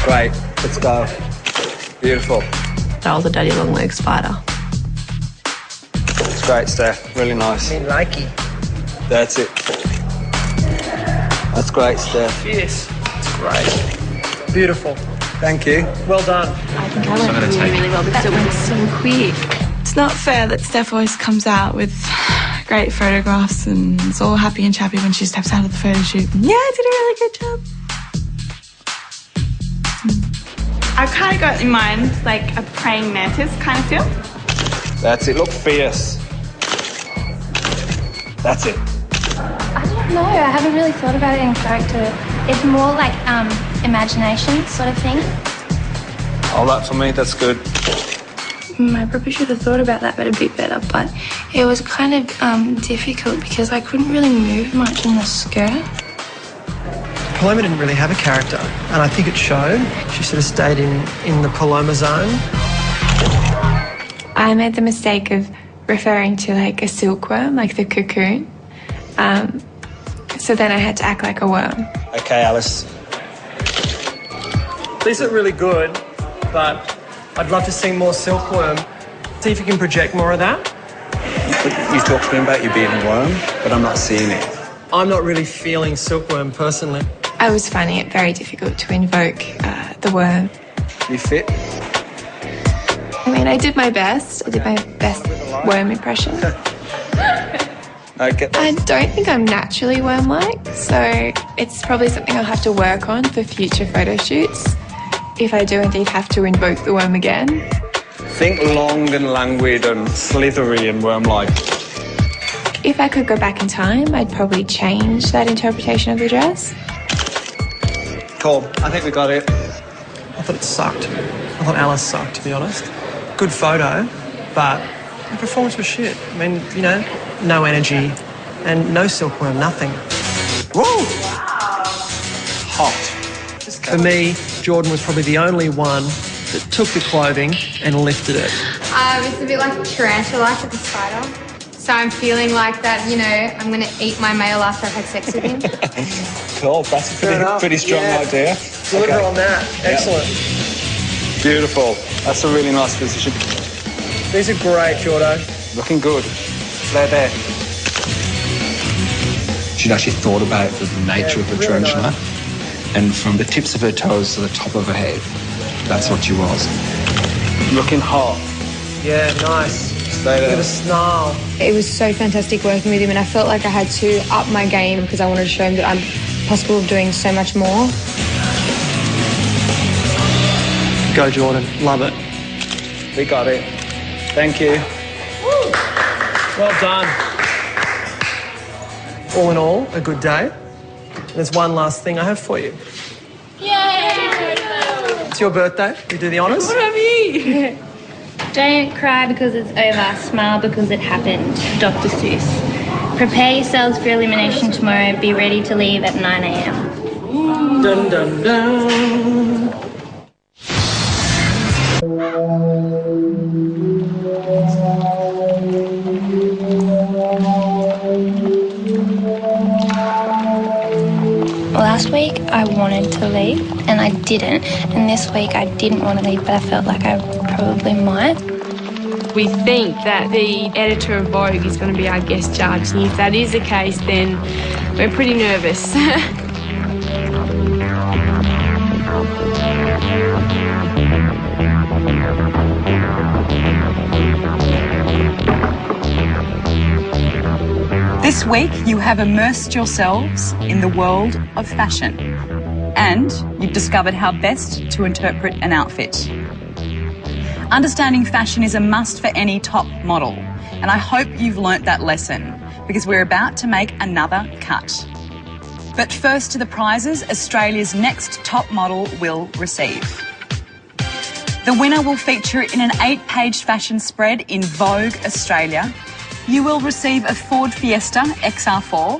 Great, let's go. Beautiful. That was a daddy long leg spider. It's great, Steph. Really nice. Me likey. That's it. That's great, Steph. Yes, it's great. Beautiful. Thank you. Well done. I think I went really well because it went so quick. It's not fair that Steph always comes out with great photographs and is all happy and chappy when she steps out of the photo shoot. Yeah, I did a really good job. I've kind of got in mind like a praying mantis kind of feel. That's it. Look fierce. That's it. I don't know. I haven't really thought about it in character. It's more like imagination sort of thing. All that for me, that's good. I probably should have thought about that a bit better, but it was kind of difficult because I couldn't really move much in the skirt. Paloma didn't really have a character, and I think it showed. She sort of stayed in the Paloma zone. I made the mistake of referring to like a silkworm, like the cocoon. So then I had to act like a worm. Okay, Alice. These are really good, but I'd love to see more silkworm. See if you can project more of that. You talked to me about you being a worm, but I'm not seeing it. I'm not really feeling silkworm personally. I was finding it very difficult to invoke the worm. You fit? I mean, I did my best. I did my best worm impression. I don't think I'm naturally worm-like, so it's probably something I'll have to work on for future photo shoots. If I do indeed have to invoke the worm again. Think long and languid and slithery and worm-like. If I could go back in time, I'd probably change that interpretation of the dress. Cool. I think we got it. I thought it sucked. I thought Alice sucked, to be honest. Good photo, but the performance was shit. I mean, you know, no energy and no silkworm, nothing. Woo! Hot. For me, Jordan was probably the only one that took the clothing and lifted it. It's a bit like a tarantula, like a spider. So I'm feeling like that, you know, I'm going to eat my male after I've had sex with him. Cool, that's a pretty strong idea. Deliver on that. Excellent. Beautiful. That's a really nice position. These are great, Jordo. Looking good. They're there. She'd actually thought about the nature of the tarantula, and from the tips of her toes to the top of her head, that's what she was. Looking hot. Yeah, nice. Stay there. Look at the snarl. It was so fantastic working with him, and I felt like I had to up my game because I wanted to show him that I'm possible of doing so much more. Go, Jordan. Love it. We got it. Thank you. Woo. Well done. All in all, a good day. There's one last thing I have for you. Yay! It's your birthday. You do the honours. What do I mean? Don't cry because it's over. Smile because it happened. Dr. Seuss. Prepare yourselves for elimination tomorrow. Be ready to leave at 9 a.m. Dun, dun, dun. Last week I wanted to leave and I didn't, and this week I didn't want to leave but I felt like I probably might. We think that the editor of Vogue is going to be our guest judge, and if that is the case then we're pretty nervous. This week, you have immersed yourselves in the world of fashion, and you've discovered how best to interpret an outfit. Understanding fashion is a must for any top model, and I hope you've learnt that lesson, because we're about to make another cut. But first to the prizes Australia's next top model will receive. The winner will feature in an 8-page fashion spread in Vogue Australia. You will receive a Ford Fiesta XR4.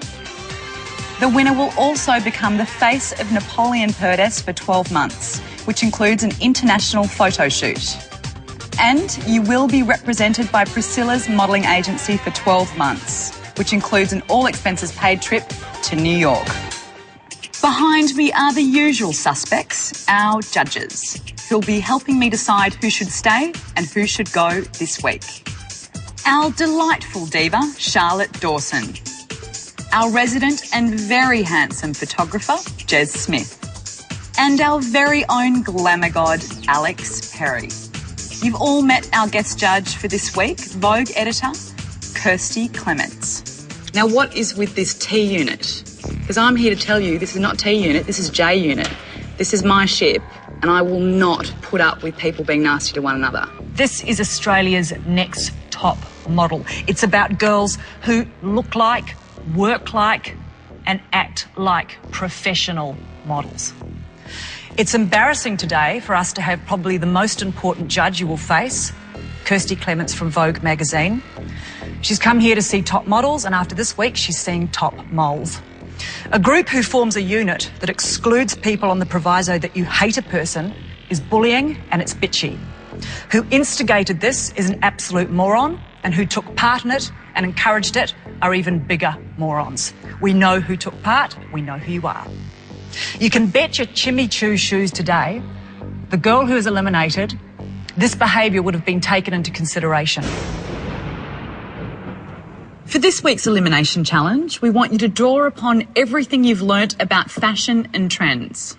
The winner will also become the face of Napoleon Purdes for 12 months, which includes an international photo shoot. And you will be represented by Priscilla's modelling agency for 12 months, which includes an all-expenses-paid trip to New York. Behind me are the usual suspects, our judges, who'll be helping me decide who should stay and who should go this week. Our delightful diva, Charlotte Dawson. Our resident and very handsome photographer, Jez Smith. And our very own glamour god, Alex Perry. You've all met our guest judge for this week, Vogue editor, Kirsty Clements. Now, what is with this T unit? Because I'm here to tell you this is not T unit, this is J unit. This is my ship, and I will not put up with people being nasty to one another. This is Australia's next top model. It's about girls who look like, work like, and act like professional models. It's embarrassing today for us to have probably the most important judge you will face, Kirsty Clements from Vogue magazine. She's come here to see top models, and after this week, she's seeing top moles. A group who forms a unit that excludes people on the proviso that you hate a person is bullying and it's bitchy. Who instigated this is an absolute moron, and who took part in it and encouraged it are even bigger morons. We know who took part, we know who you are. You can bet your Chimmy Choo shoes today, the girl who is eliminated, this behaviour would have been taken into consideration. For this week's elimination challenge, we want you to draw upon everything you've learnt about fashion and trends.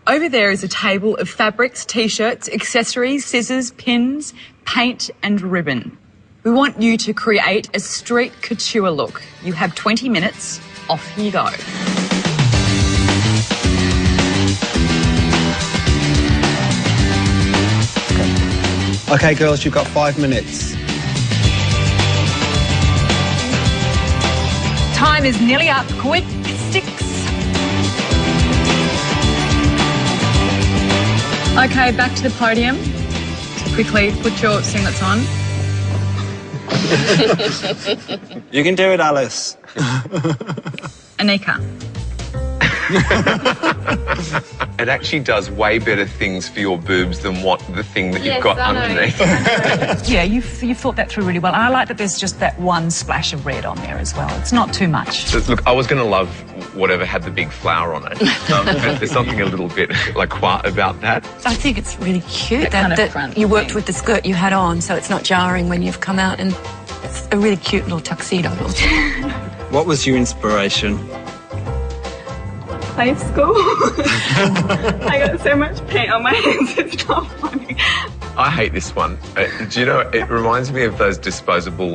Over there is a table of fabrics, t-shirts, accessories, scissors, pins, paint and ribbon. We want you to create a street couture look. You have 20 minutes. Off you go. Okay, girls, you've got 5 minutes. Time is nearly up. Quick sticks. Okay, back to the podium. So quickly, put your singlets on. You can do it, Alice. Anika. It actually does way better things for your boobs than what the thing that you've got underneath. Yeah, you've thought that through really well. I like that there's just that one splash of red on there as well. It's not too much. So, look, I was going to love whatever had the big flower on it. But there's something a little bit like quiet about that. I think it's really cute that you worked with the skirt you had on, so it's not jarring when you've come out, and it's a really cute little tuxedo. What was your inspiration? Play school. I got so much paint on my hands, it's not funny. I hate this one. Do you know, it reminds me of those disposable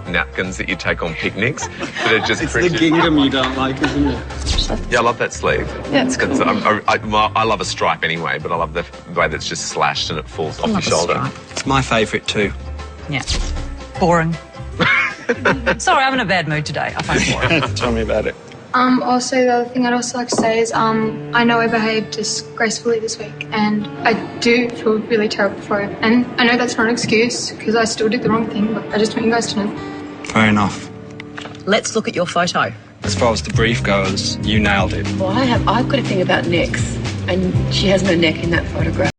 napkins that you take on picnics that are just It's printed. the gingham you don't like, isn't it? Yeah, I love that sleeve. Yeah, it's cool. I love a stripe anyway, but I love the way that's just slashed and it falls off your shoulder. It's my favourite too. Yeah. Boring. Sorry, I'm in a bad mood today. I find it boring. Tell me about it. Also, the other thing I'd also like to say is I know I behaved disgracefully this week, and I do feel really terrible for it. And I know that's not an excuse, because I still did the wrong thing, but I just want you guys to know. Fair enough. Let's look at your photo. As far as the brief goes, you nailed it. Well, I've got a thing about necks, and she has no neck in that photograph.